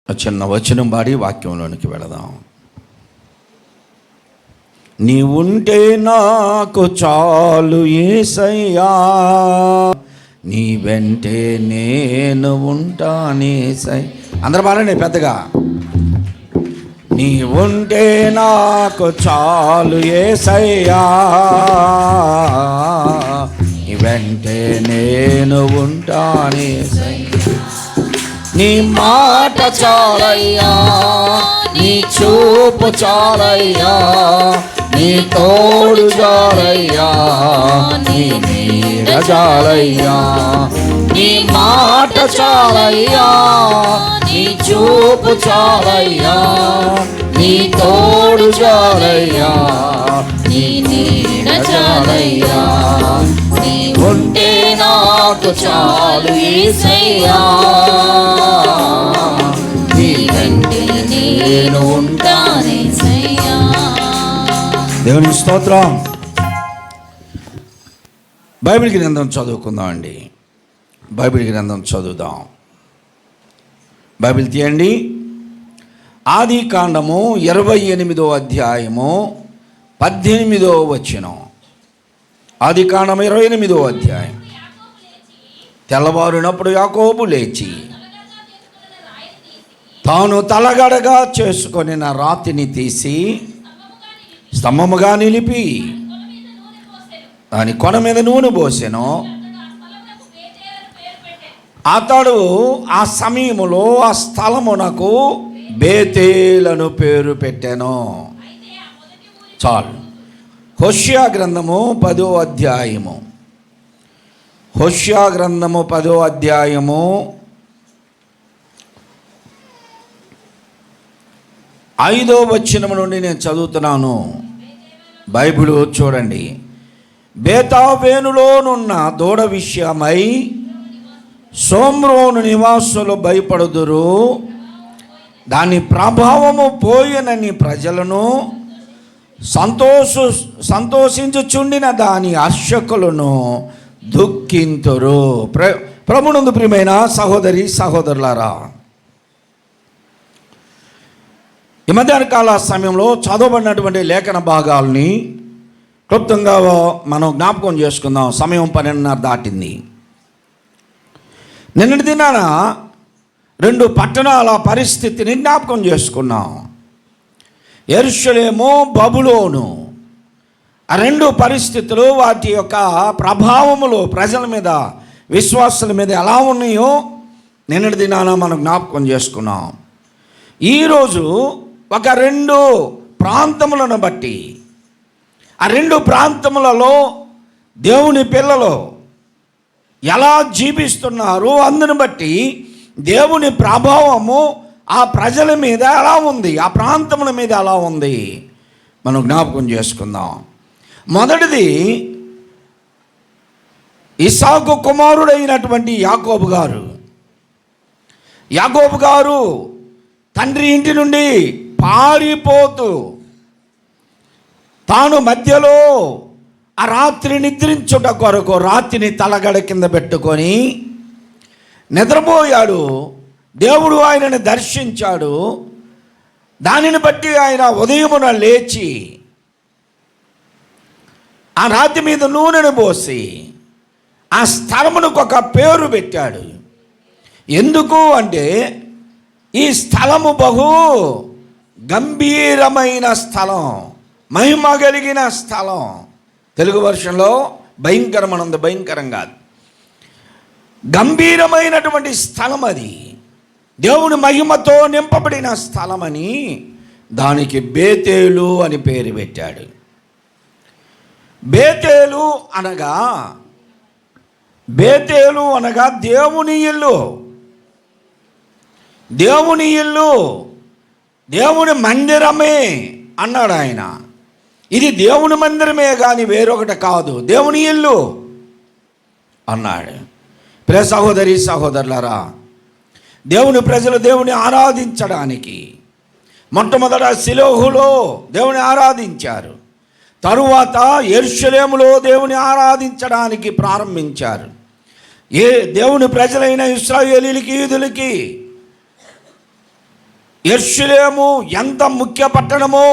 చిన్న వచనం పాడి వాక్యంలోనికి వెళదాం. నీవుంటే నాకు చాలు యేసయ్యా, నీ వెంటే నేను ఉంటానేసయ్యా. అందరూ పాడండి పెద్దగా. నీవుంటే నాకు చాలు యేసయ్యా, నీ వెంటే నేను ఉంటానేసయ్యా. నీ మాట చాలయ్యా, నీ చూపు చాలయ్యా, నీ తోడు చాలయ్యా, నీ నీడ చాలయ్యా. నీ మాట చాలయ్యా, నీ చూపు చాలయ్యా, నీ తోడు చాలయ్యా, నీ నీడ చాలయ్యా. నీ ఉంటే నాకు చాలు యేసయ్యా, నీ వెంటే నేను ఉంటానేసయ్యా. దేవుని స్తోత్రం. బైబిల్ గ్రంథం చదువుకుందాం అండి. బైబిల్ గ్రంథం చదువుదాం. బైబిల్ తీయండి. ఆది కాండము 28వ అధ్యాయము 18వ వచనం. ఆది కాండము 28వ అధ్యాయం. తెల్లవారినప్పుడు యాకోబు లేచి తాను తలగడగా చేసుకొని రాతిని తీసి స్తంభముగా నిలిపి దాని కొన మీద నూనె పోసెను. అతడు ఆ సమయములో ఆ స్థలమునకు బేతేలను పేరు పెట్టెను. చాలు. హోషేయ గ్రంథము 10వ అధ్యాయము. హోషేయ గ్రంథము 10వ అధ్యాయము 5వ వచనం నుండి నేను చదువుతున్నాను. బైబిల్ చూడండి. బేతావేనులోనున్న దూడ విషయమై షోమ్రోను నివాసులు భయపడుదురు, దాని ప్రభావము పోయినని ప్రజలను సంతోషించుచుండిన దాని అర్చకులను దుఃఖింతురు. ప్రభునందు ప్రియమైన సహోదరి సహోదరులారా, ఈ మధ్యాహ్న కాల సమయంలో చదవబడినటువంటి లేఖన భాగాల్ని క్లుప్తంగా మనం జ్ఞాపకం చేసుకుందాం. సమయం 12:30 దాటింది. నిన్నటి దినాన 2 పట్టణాల పరిస్థితిని జ్ఞాపకం చేసుకున్నాం. యెరూషలేము, బబులోను. ఆ 2 పరిస్థితులు వాటి యొక్క ప్రభావములు ప్రజల మీద, విశ్వాసుల మీద ఎలా ఉన్నాయో నిన్నటి దినాన మనం జ్ఞాపకం చేసుకున్నాం. ఈరోజు ఒక 2 ప్రాంతములను బట్టి, ఆ 2 ప్రాంతములలో దేవుని పిల్లలు ఎలా జీవిస్తున్నారు అందుని బట్టి దేవుని ప్రభావము ఆ ప్రజల మీద ఎలా ఉంది, ఆ ప్రాంతముల మీద ఎలా ఉంది మనం జ్ఞాపకం చేసుకుందాం. మొదటిది ఇస్సాకు కుమారుడైనటువంటి యాకోబు గారు. యాకోబు గారు తండ్రి ఇంటి నుండి పారిపోతూ తాను మధ్యలో ఆ రాత్రి నిద్రించుట కొరకు రాత్రిని తలగడ కింద పెట్టుకొని నిద్రపోయాడు. దేవుడు ఆయనను దర్శించాడు. దానిని బట్టి ఆయన ఉదయమున లేచి ఆ రాతి మీద నూనెను పోసి ఆ స్థలమునకు ఒక పేరు పెట్టాడు. ఎందుకు అంటే ఈ స్థలము బహు గంభీరమైన స్థలం, మహిమ కలిగిన స్థలం. తెలుగు వర్షంలో భయంకరమనుంది, భయంకరం కాదు, గంభీరమైనటువంటి స్థలం. అది దేవుని మహిమతో నింపబడిన స్థలమని దానికి బేతేలు అని పేరు పెట్టాడు. బేతేలు అనగా దేవుని ఇల్లు. దేవుని ఇల్లు, దేవుని మందిరమే అన్నాడు ఆయన. ఇది దేవుని మందిరమే కానీ వేరొకటి కాదు, దేవుని ఇల్లు అన్నాడు. ప్రియ సహోదరి సహోదరులారా, దేవుని ప్రజలు దేవుని ఆరాధించడానికి మొట్టమొదట షిలోహులో దేవుని ఆరాధించారు. తరువాత యెరూషలేములో దేవుని ఆరాధించడానికి ప్రారంభించారు. దేవుని ప్రజలైన ఇశ్రాయేలీయులకి, యూదులకి యెరూషలేము ఎంత ముఖ్య పట్టణమో,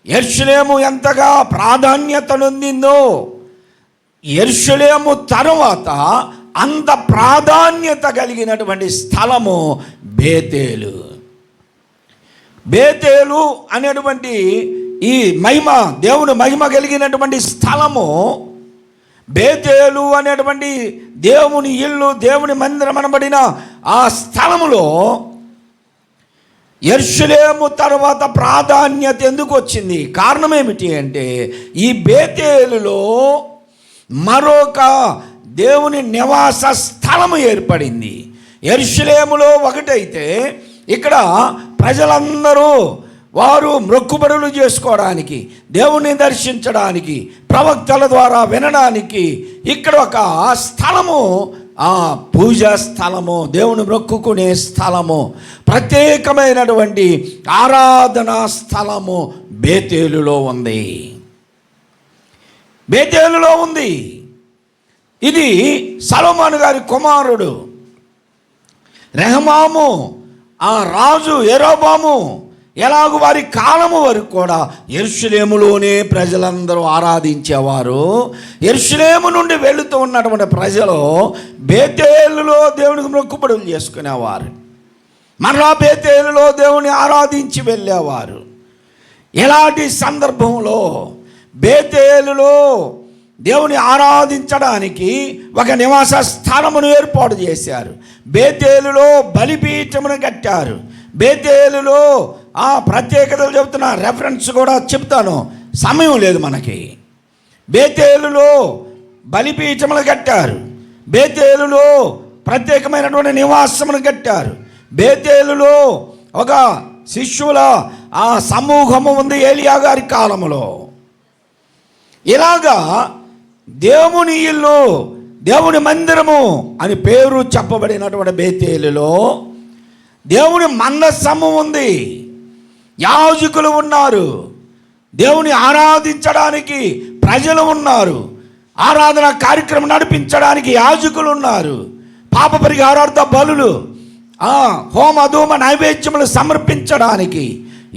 యెరూషలేము ఎంతగా ప్రాధాన్యత నొందిందో, యెరూషలేము తరువాత అంత ప్రాధాన్యత కలిగినటువంటి స్థలము బేతేలు. బేతేలు అనేటువంటి ఈ మహిమ, దేవుని మహిమ కలిగినటువంటి స్థలము బేతేలు అనేటువంటి దేవుని ఇల్లు, దేవుని మందిరం అనబడిన ఆ స్థలములో యెరూషలేము తర్వాత ప్రాధాన్యత ఎందుకు వచ్చింది? కారణం ఏమిటి అంటే, ఈ బేతేలులో మరొక దేవుని నివాస స్థలము ఏర్పడింది. యెరూషలేములో ఒకటైతే ఇక్కడ ప్రజలందరూ వారు మొక్కుబడులు చేసుకోవడానికి, దేవుని దర్శించడానికి, ప్రవక్తల ద్వారా వినడానికి ఇక్కడ ఒక స్థలము, ఆ పూజా స్థలము, దేవుని మొక్కుకునే స్థలము, ప్రత్యేకమైనటువంటి ఆరాధనా స్థలము బేతేలులో ఉంది. బేతేలులో ఉంది. ఇది సొలొమోను గారి కుమారుడు రెహబాము, ఆ రాజు యరొబాము ఎలాగూ వారి కాలము వరకు కూడా యెరూషలేములోనే ప్రజలందరూ ఆరాధించేవారు. యెరూషలేము నుండి వెళుతూ ఉన్నటువంటి ప్రజలు బేతేలులో దేవునికి మొక్కుబడులు చేసుకునేవారు, మరలా బేతేలులో దేవుని ఆరాధించి వెళ్ళేవారు. ఎలాంటి సందర్భంలో బేతేలులో దేవుని ఆరాధించడానికి ఒక నివాస స్థానమును ఏర్పాటు చేశారు. బేతేలులో బలిపీఠమును కట్టారు. బేతేలులో ఆ ప్రత్యేకతలు చెబుతున్న రెఫరెన్స్ కూడా చెప్తాను, సమయం లేదు మనకి. బేతేలులో బలిపీఠములు కట్టారు. బేతేలులో ప్రత్యేకమైనటువంటి నివాసమును కట్టారు. బేతేలులో ఒక శిష్యుల ఆ సమూహము ఉంది ఏలియా గారి కాలములో. ఇలాగా దేవుని ఇల్లు, దేవుని మందిరము అని పేరు చెప్పబడినటువంటి బేతేలులో దేవుని మందసము ఉంది. యాజకులు ఉన్నారు, దేవుని ఆరాధించడానికి ప్రజలు ఉన్నారు, ఆరాధన కార్యక్రమం నడిపించడానికి యాజకులు ఉన్నారు, పాప పరిహారార్థ బలులు, హోమ ధూమ నైవేద్యములు సమర్పించడానికి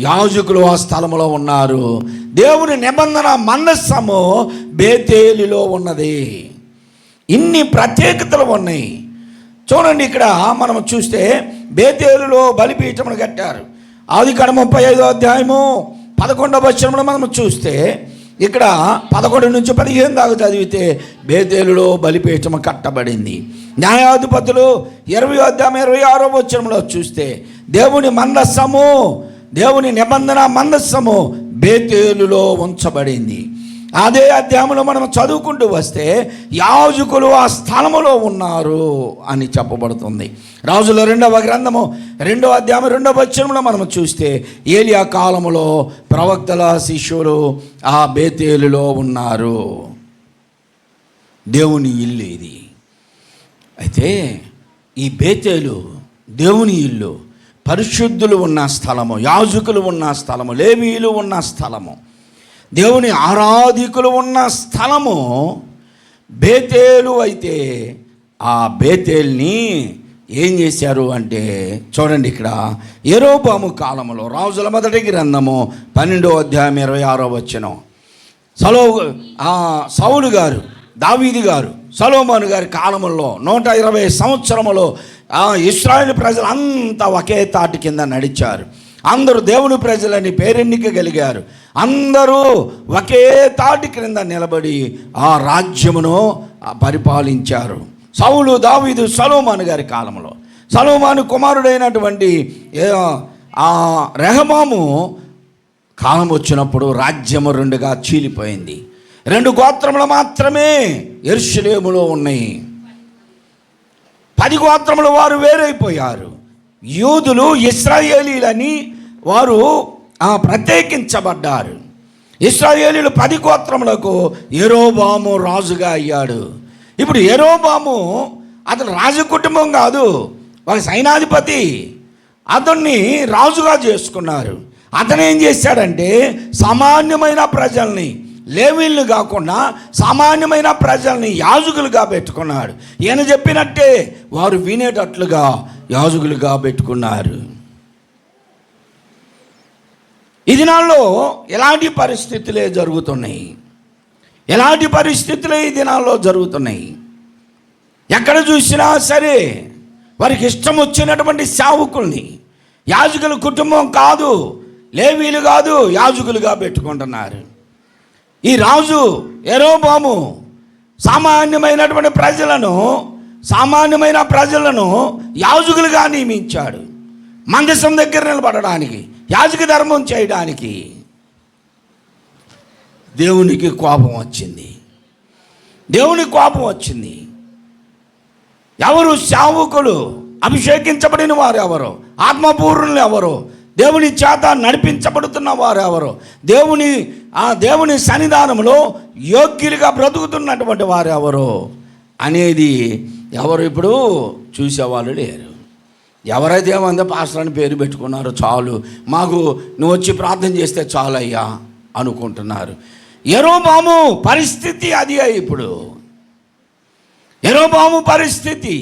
యాజకులు ఆ స్థలములో ఉన్నారు. దేవుని నిబంధన మందసము బేతేలులో ఉన్నది. ఇన్ని ప్రత్యేకతలు ఉన్నాయి. చూడండి, ఇక్కడ మనం చూస్తే బేతేలులో బలిపీఠమును కట్టారు. ఆదికాండం 35వ అధ్యాయము 11వ వచనంలో మనం చూస్తే, ఇక్కడ 11 నుంచి 15 దాకా చదివితే బేతేలులో బలిపీఠము కట్టబడింది. న్యాయాధిపతులు 20వ అధ్యాయం 26వ వచనంలో చూస్తే దేవుని మందసము, దేవుని నిబంధన మందసము బేతేలులో ఉంచబడింది. అదే అధ్యాయంలో మనం చదువుకుంటూ వస్తే యాజకులు ఆ స్థలములో ఉన్నారు అని చెప్పబడుతుంది. రాజుల 2వ గ్రంథము 2వ అధ్యాయం 2వ వచనంలో మనం చూస్తే ఏలియా కాలములో ప్రవక్తల శిష్యులు ఆ బేతేలులో ఉన్నారు. దేవుని ఇల్లు ఇది. అయితే ఈ బేతేలు దేవుని ఇల్లు, పరిశుద్ధులు ఉన్న స్థలము, యాజకులు ఉన్న స్థలము, లేవీయులు ఉన్న స్థలము, దేవుని ఆరాధికులు ఉన్న స్థలము బేతేలు. అయితే ఆ బేతేల్ని ఏం చేశారు అంటే, చూడండి ఇక్కడ యరొబాము కాలంలో, రాజుల మొదటి గ్రంథము 12వ అధ్యాయం 26వ వచనం, సౌలు గారు, దావీదు గారు, సొలొమోను గారి కాలంలో 120 సంవత్సరములో ఇశ్రాయేలు ప్రజలు అంతా ఒకే తాటి కింద నడిచారు. అందరూ దేవుని ప్రజలని పేరెన్నికగలిగారు. అందరూ ఒకే తాటి క్రింద నిలబడి ఆ రాజ్యమును పరిపాలించారు. సౌలు, దావీదు, సొలొమోను గారి కాలంలో సొలొమోను కుమారుడైనటువంటి ఆ రెహబాము కాలం వచ్చినప్పుడు రాజ్యము 2గా చీలిపోయింది. 2 గోత్రములు మాత్రమే యెరూషలేములో ఉన్నాయి. 10 గోత్రముల వారు వేరైపోయారు. యూదులు, ఇశ్రాయేలీలని వారు ప్రత్యేకించబడ్డారు. ఇశ్రాయేలీలు 10 గోత్రములకు యరొబాము రాజుగా అయ్యాడు. ఇప్పుడు యరొబాము అతను రాజకుటుంబం కాదు, ఒక సైనాధిపతి. అతన్ని రాజుగా చేసుకున్నారు. అతను ఏం చేశాడంటే సామాన్యమైన ప్రజల్ని, లేవీయులను కాకుండా సామాన్యమైన ప్రజల్ని యాజకులుగా పెట్టుకున్నాడు. ఈయన చెప్పినట్టే వారు వినేటట్లుగా యాజకులుగా పెట్టుకున్నారు. ఈ దినాల్లో ఎలాంటి పరిస్థితులే జరుగుతున్నాయి, ఎలాంటి పరిస్థితులే ఈ దినాల్లో జరుగుతున్నాయి. ఎక్కడ చూసినా సరే వారికి ఇష్టం వచ్చినటువంటి సేవకుల్ని, యాజకుల కుటుంబం కాదు, లేవీలు కాదు, యాజకులుగా పెట్టుకుంటున్నారు. ఈ రాజు యెరోబోము సామాన్యమైన ప్రజలను యాజకులుగా నియమించాడు. మందసం దగ్గర నిలబడడానికి, యాజక ధర్మం చేయడానికి. దేవునికి కోపం వచ్చింది. ఎవరు సేవకులు, అభిషేకించబడిన వారు ఎవరు, ఆత్మపూర్ణులు ఎవరు, దేవుని చేత నడిపించబడుతున్న వారు ఎవరు, దేవుని సన్నిధానంలో యోగ్యులుగా బ్రతుకుతున్నటువంటి వారు ఎవరు అనేది ఎవరు ఇప్పుడు చూసేవాళ్ళు లేరు. ఎవరైతే ఏమందో పాస్టర్ అని పేరు పెట్టుకున్నారో చాలు, మాకు నువ్వు వచ్చి ప్రార్థన చేస్తే చాలు అయ్యా అనుకుంటున్నారు. యెరోబోము పరిస్థితి అది. ఇప్పుడు యెరోబోము పరిస్థితి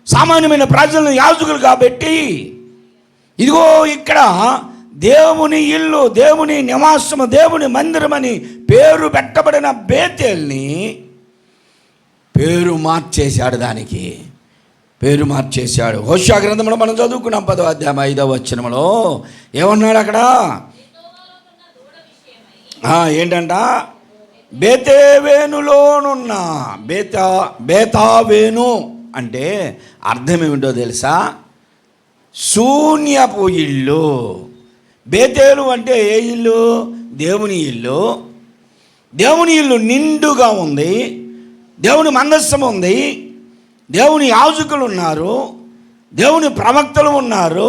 సామాన్యమైన ప్రజలను యాజకులుగా పెట్టి, ఇదిగో ఇక్కడ దేవుని ఇల్లు, దేవుని నివాసము, దేవుని మందిరమని పేరు పెట్టబడిన బేతేల్ని పేరు మార్చేశాడు. దానికి పేరు మార్చేశాడు. హోషేయ గ్రంథంలో మనం చదువుకున్నాం 10వ అధ్యాయం 5వ వచనంలో ఏమన్నాడు అక్కడ? ఏంటంట? బేతేవేనులోనున్న బేతావేను అంటే అర్థం ఏమిటో తెలుసా? శూన్యపు ఇల్లు. బేతేలు అంటే ఏ ఇల్లు? దేవుని ఇల్లు. దేవుని ఇల్లు నిండుగా ఉంది, దేవుని మందస్సం ఉంది, దేవుని యాజకులు ఉన్నారు, దేవుని ప్రవక్తలు ఉన్నారు,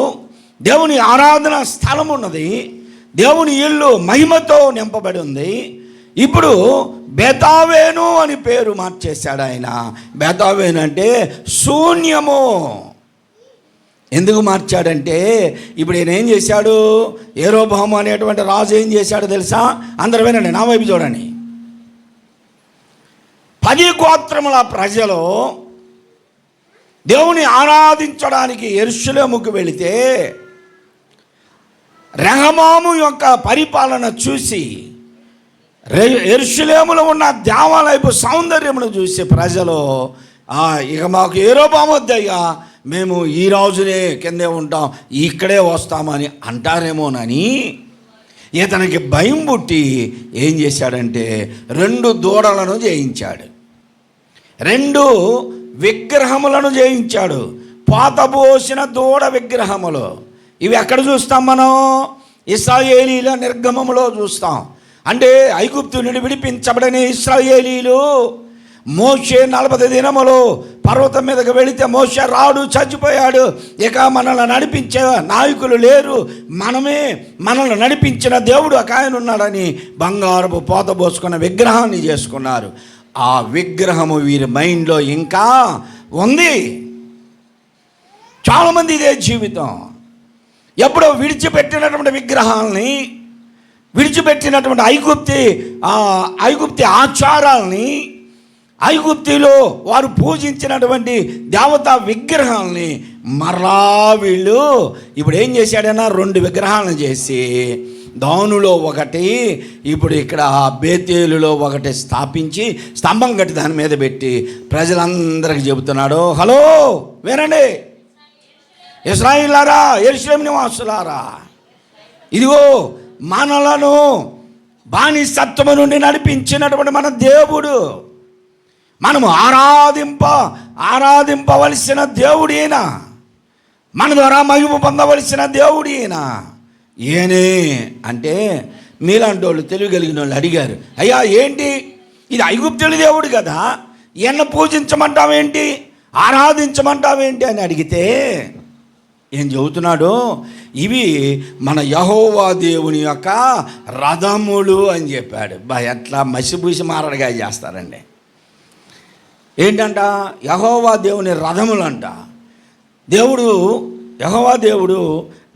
దేవుని ఆరాధన స్థలం ఉన్నది, దేవుని ఇల్లు మహిమతో నింపబడి ఉంది. ఇప్పుడు బేతావేను అని పేరు మార్చేశాడు ఆయన. బేతావేను అంటే శూన్యము. ఎందుకు మార్చాడంటే ఇప్పుడు ఈయన ఏం చేశాడు? యెరోబోము అనేటువంటి రాజు ఏం చేశాడు తెలుసా? అందరూ వినండి, నా వైపు చూడండి. 10 గోత్రముల ప్రజలు దేవుని ఆరాధించడానికి యెరూషలేముకు వెళితే రెహబాము యొక్క పరిపాలన చూసి, యెరూషలేములో ఉన్న దేవాలయపు సౌందర్యమును చూసి ప్రజలు ఇక మాకు యెరోబోము వద్దయ్యా, మేము ఈ రోజునే కిందే ఉంటాం, ఇక్కడే వస్తామని అంటారేమోనని ఇతనికి భయం పుట్టి ఏం చేశాడంటే 2 దూడలను చేయించాడు, 2 విగ్రహములను చేయించాడు. పోతపోసిన దూడ విగ్రహములు. ఇవి ఎక్కడ చూస్తాం మనం? ఇశ్రాయేలీల నిర్గమములో చూస్తాం. అంటే ఐగుప్తు నుండి విడిపించబడిన ఇశ్రాయేలీలు మోషే 40 దినములు పర్వతం మీదకి వెళితే మోషే రాడు, చచ్చిపోయాడు, ఇక మనల్ని నడిపించే నాయకులు లేరు, మనల్ని నడిపించిన దేవుడు ఒక ఆయన ఉన్నాడని బంగారపు పోత పోసుకున్న విగ్రహాన్ని చేసుకున్నారు. ఆ విగ్రహము వీరి మైండ్లో ఇంకా ఉంది. చాలామంది ఇదే జీవితం. ఎప్పుడో విడిచిపెట్టినటువంటి విగ్రహాలని, విడిచిపెట్టినటువంటి ఐగుప్తి ఆచారాలని, ఐగుప్తిలో వారు పూజించినటువంటి దేవతా విగ్రహాలని మరలా వీళ్ళు ఇప్పుడు ఏం చేశాడన్నా 2 విగ్రహాలను చేసి దానులో ఒకటి, ఇప్పుడు ఇక్కడ బేతేలులో ఒకటి స్థాపించి స్తంభం కట్టి దాని మీద పెట్టి ప్రజలందరికీ చెబుతున్నాడు, హలో వినండి ఇశ్రాయేలులారా, యెరూషలేము నివాసులారా, ఇదిగో మనలను బానిసత్వము నుండి నడిపించినటువంటి మన దేవుడు, మనము ఆరాధింపవలసిన దేవుడేన, మన ద్వారా మహిమ పొందవలసిన దేవుడేనా ఏనే అంటే మీలాంటి వాళ్ళు తెలియగలిగిన వాళ్ళు అడిగారు, అయ్యా ఏంటి ఇది ఐగుప్తుల దేవుడు కదా, ఈయన పూజించమంటావేంటి, ఆరాధించమంటావేంటి అని అడిగితే ఏం చెబుతున్నాడు? ఇవి మన యెహోవా దేవుని యొక్క రథములు అని చెప్పాడు. ఎట్లా మసిపూసి మారడుగా చేస్తారండి. ఏంటంట? యెహోవా దేవుని రథములు అంట. యెహోవా దేవుడు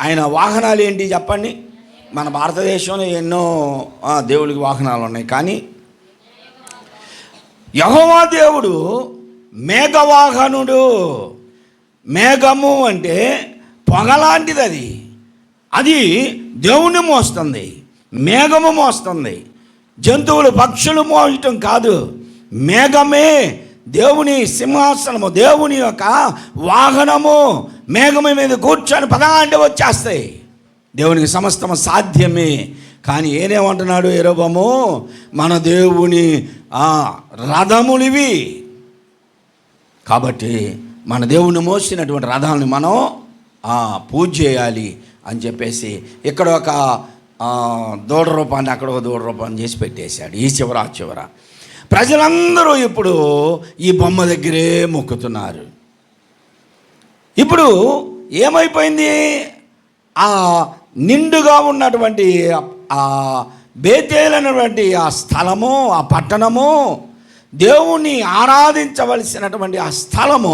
ఆయన వాహనాలు ఏంటి చెప్పండి? మన భారతదేశంలో ఎన్నో దేవుడికి వాహనాలు ఉన్నాయి, కానీ యెహోవా దేవుడు మేఘవాహనుడు. మేఘము అంటే పొగలాంటిది, అది అది దేవుని మోస్తుంది, మేఘము మోస్తుంది. జంతువులు పక్షులు మోయటం కాదు, మేఘమే దేవుని సింహాసనము, దేవుని యొక్క వాహనము. మేఘము మీద కూర్చొని పదా అంటే వచ్చేస్తాయి. దేవునికి సమస్తము సాధ్యమే. కానీ ఏనేమంటున్నాడు యెరొబోము? మన దేవుని రథములివి. కాబట్టి మన దేవుని మోసినటువంటి రథాలను మనం పూజ చేయాలి అని చెప్పేసి ఇక్కడ ఒక దూడ రూపాన్ని, అక్కడ ఒక దూడ రూపాన్ని చేసి పెట్టేశాడు. ఈ చివర ఆ చివర ప్రజలందరూ ఇప్పుడు ఈ బొమ్మ దగ్గరే మొక్కుతున్నారు. ఇప్పుడు ఏమైపోయింది? ఆ నిండుగా ఉన్నటువంటి ఆ బేతేలు అనేటువంటి ఆ స్థలము, ఆ పట్టణము, దేవుణ్ణి ఆరాధించవలసినటువంటి ఆ స్థలము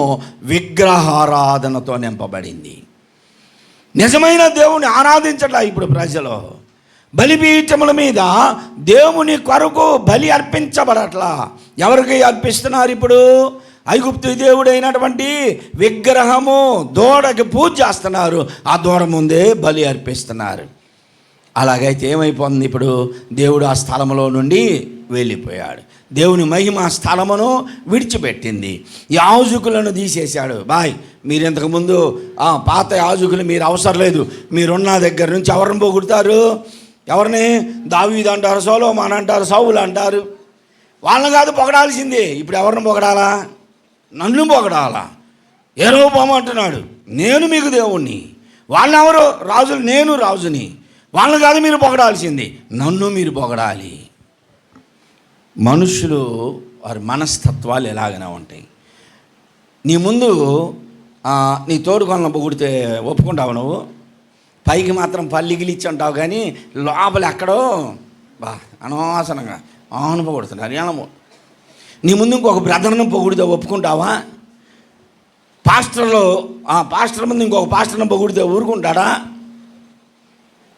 విగ్రహారాధనతో నింపబడింది. నిజమైన దేవుని ఆరాధించట్లా ఇప్పుడు ప్రజలు. బలిపీఠముల మీద దేవుని కొరకు బలి అర్పించబడట్లా. ఎవరికి అర్పిస్తున్నారు ఇప్పుడు? ఐగుప్తు దేవుడైనటువంటి విగ్రహము దూడకి పూజ చేస్తున్నారు. ఆ దూడ ముందే బలి అర్పిస్తున్నారు. అలాగైతే ఏమైపోతుంది? ఇప్పుడు దేవుడు ఆ స్థలంలో నుండి వెళ్ళిపోయాడు. దేవుని మహిమ ఆ స్థలమును విడిచిపెట్టింది. యాజకులను తీసేశాడు. మీరు ఇంతకుముందు పాత యాజకులు మీరు అవసరం లేదు, మీరున్న దగ్గర నుంచి ఎవరిని పొగుడుతారు? ఎవరిని? దావీదు అంటారు, సొలొమోను అంటారు, సౌలు అంటారు. వాళ్ళని కాదు పొగడాల్సిందే. ఇప్పుడు ఎవరిని పొగడాలా? నన్ను పొగడాలా? యెరొబోము అంటున్నాడు, నేను మీకు దేవుణ్ణి. వాళ్ళెవరు? రాజులు. నేను రాజుని. వాళ్ళని కాదు మీరు పొగడాల్సింది, నన్ను మీరు పొగడాలి. మనుషులు వారి మనస్తత్వాలు ఎలాగనే ఉంటాయి. నీ ముందు నీ తోడుకొలను పొగిడితే ఒప్పుకుంటావు నువ్వు? పైకి మాత్రం పల్లిగిలిచ్చి అంటావు, కానీ లోపల ఎక్కడో అనవసరంగా పొగుడుతున్నారు. ఏమో నీ ముందు ఇంకొక బ్రదర్ను పొగిడితే ఒప్పుకుంటావా? పాస్టర్ ముందు ఇంకొక పాస్టర్ను పొగిడితే ఊరుకుంటాడా?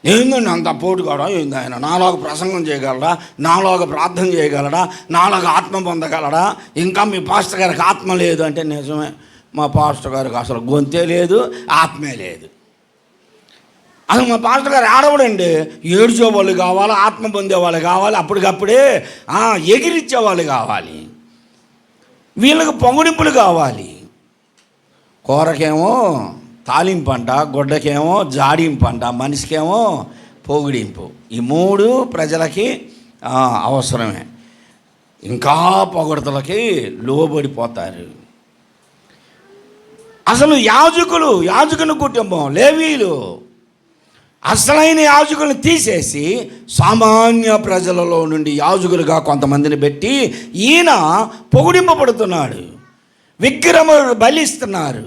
ఏందండి అంత పోటుగాడా? ఏంది ఆయన? నాలాగా ప్రసంగం చేయగలడా? నాలాగా ప్రార్థన చేయగలడా? నాలాగా ఆత్మ పొందగలడా? ఇంకా మీ పాస్టర్ గారికి ఆత్మ లేదు అంటే నిజమే, మా పాస్టర్ గారికి అసలు గొంతే లేదు, ఆత్మే లేదు. అసలు మా పాస్టర్ గారు ఆడవడండి. ఏడ్చేవాళ్ళు కావాలి, ఆత్మ పొందేవాళ్ళు కావాలి, అప్పటికప్పుడే ఎగిరిచ్చేవాళ్ళు కావాలి, వీళ్ళకి పొంగుడింపులు కావాలి. కూరకేమో తాలింపంట, గుడ్డకేమో జాడింపంట, మనిషికేమో పొగిడింపు. ఈ మూడు ప్రజలకి అవసరమే. ఇంకా పొగడతలకి లోబడిపోతారు. అసలు యాజకుని కుటుంబం లేవీలు అసలైన యాజకులను తీసేసి సామాన్య ప్రజలలో నుండి యాజకులుగా కొంతమందిని పెట్టి ఈయన పొగిడింపబడుతున్నాడు. విగ్రహములు బలిస్తున్నారు,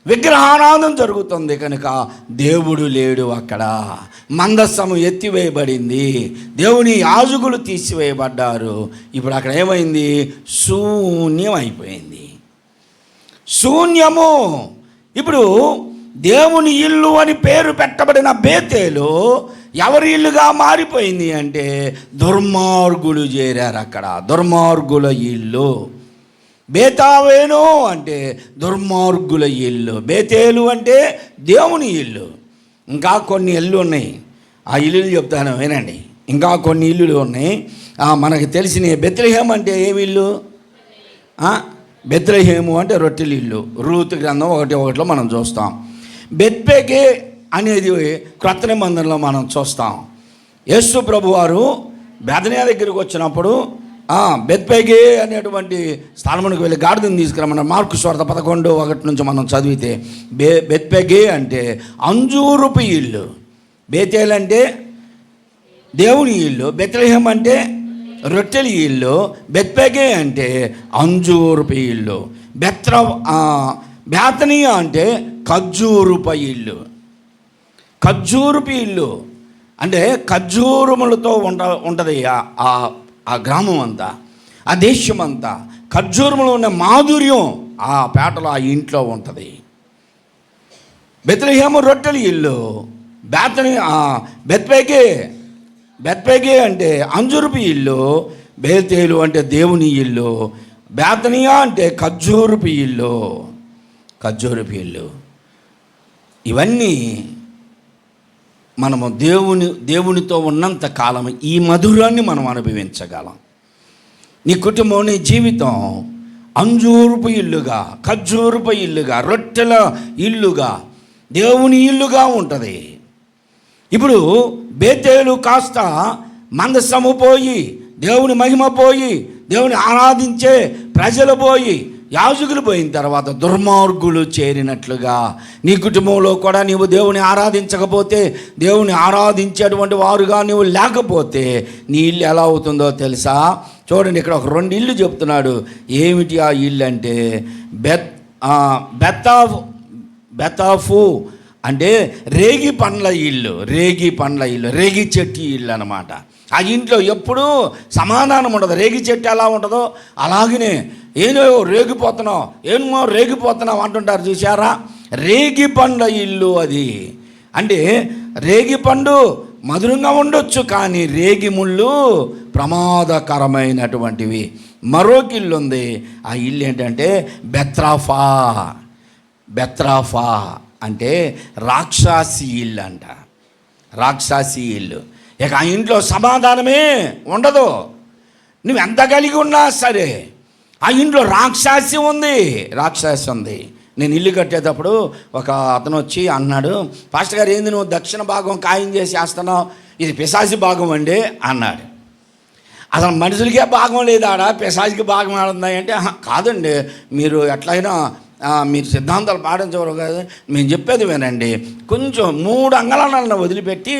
విగ్రహారాధన జరుగుతుంది. కనుక దేవుడు లేడు అక్కడ. మందస్సము ఎత్తివేయబడింది, దేవుని యాజకులు తీసివేయబడ్డారు. ఇప్పుడు అక్కడ ఏమైంది? శూన్యం అయిపోయింది. శూన్యము. ఇప్పుడు దేవుని ఇల్లు అని పేరు పెట్టబడిన బేతేలు ఎవరి ఇల్లుగా మారిపోయింది అంటే దుర్మార్గులు చేరారు అక్కడ. దుర్మార్గుల ఇల్లు. బేతావేను అంటే దుర్మార్గుల ఇల్లు, బేతేలు అంటే దేవుని ఇల్లు. ఇంకా కొన్ని ఇల్లు ఉన్నాయి, ఆ ఇల్లులు చెప్తాను వినండి. ఇంకా కొన్ని ఇల్లులు ఉన్నాయి మనకు తెలిసిన. బెత్లెహేము అంటే ఏమి ఇల్లు? బెత్లెహేము అంటే రొట్టెల ఇల్లు. రూతు గ్రంథం 1:1 మనం చూస్తాం. బెత్పేగే అనేది క్రొత్త నిబంధనలో మనం చూస్తాం. యేసు ప్రభువారు బెతనియా దగ్గరికి వచ్చినప్పుడు బెత్పేగే అనేటువంటి స్థలమునికి వెళ్ళి గాడిదను తీసుకురమ్మన్నారు. మార్కు సువార్త 11:1 నుంచి మనం చదివితే బెత్పేగే అంటే అంజూరుపు ఇల్లు. బేతేల్ అంటే దేవుని ఇల్లు, బెత్లెహేము అంటే రొట్టెల ఇల్లు, బెత్పేగే అంటే అంజూరుపు ఇల్లు. బేతనియా అంటే ఖర్జూరుప ఇల్లు. ఖర్జూరుపు ఇల్లు అంటే ఖర్జూరములతో ఉంటుంది ఆ గ్రామం అంతా, ఆ దేశం అంతా. ఖర్జూరములో ఉన్న మాధుర్యం ఆ పేటలో, ఆ ఇంట్లో ఉంటుంది. బెత్లెహేము రొట్టెల ఇల్లు. బెత్పేగే అంటే అంజూరుపు ఇల్లు, బేతేలు అంటే దేవుని ఇల్లు, బేతనియా అంటే ఖర్జూరుపు ఇల్లు. ఖర్జూరుపు ఇల్లు. ఇవన్నీ మనము దేవునితో ఉన్నంత కాలం ఈ మధురాన్ని మనం అనుభవించగలం. నీ కుటుంబం, నీ జీవితం అంజూరుపు ఇల్లుగా, ఖర్జూరుపు ఇల్లుగా, రొట్టెల ఇల్లుగా, దేవుని ఇల్లుగా ఉంటుంది. ఇప్పుడు బేతేలు కాస్త మందసము పోయి, దేవుని మహిమ పోయి, దేవుని ఆరాధించే ప్రజలు పోయి, యాజకులు పోయిన తర్వాత దుర్మార్గులు చేరినట్లుగా నీ కుటుంబంలో కూడా నీవు దేవుని ఆరాధించకపోతే, దేవుని ఆరాధించేటువంటి వారుగా నీవు లేకపోతే నీ ఇల్లు ఎలా అవుతుందో తెలుసా? చూడండి, ఇక్కడ ఒక 2 ఇల్లు చెప్తున్నాడు. ఏమిటి ఆ ఇల్లు అంటే బెతాఫు అంటే రేగి పండ్ల ఇల్లు, రేగి చెట్టు ఇల్లు అన్నమాట. ఆ ఇంట్లో ఎప్పుడూ సమాధానం ఉండదు. రేగి చెట్టు ఎలా ఉంటుందో అలాగనే రేగిపోతున్నావు అంటుంటారు చూసారా? రేగి పండ్ల ఇల్లు అది. అంటే రేగి పండు మధురంగా ఉండొచ్చు, కానీ రేగి ముళ్ళు ప్రమాదకరమైనటువంటివి. మరొక ఇల్లు ఉంది. ఆ ఇల్లు ఏంటంటే బెత్రాఫా అంటే రాక్షసి ఇల్లు అంట. రాక్షసి ఇల్లు. ఇక ఆ ఇంట్లో సమాధానమే ఉండదు. నువ్వు ఎంత కలిగి ఉన్నా సరే ఆ ఇంట్లో రాక్షసి ఉంది. నేను ఇల్లు కట్టేటప్పుడు ఒక అతను వచ్చి అన్నాడు, పాస్టర్ గారు ఏంది నువ్వు దక్షిణ భాగం ఖాయం చేసి వేస్తున్నావు, ఇది పిశాచి భాగం అండి అన్నాడు. అసలు మనుషులకే భాగం లేదా, పిశాచికి భాగం ఆడుందంటే కాదండి, మీరు ఎట్లయినా మీరు సిద్ధాంతాలు పాటించవరు కదా, మేము చెప్పేది వినండి. కొంచెం 3 అంగళాలను వదిలిపెట్టి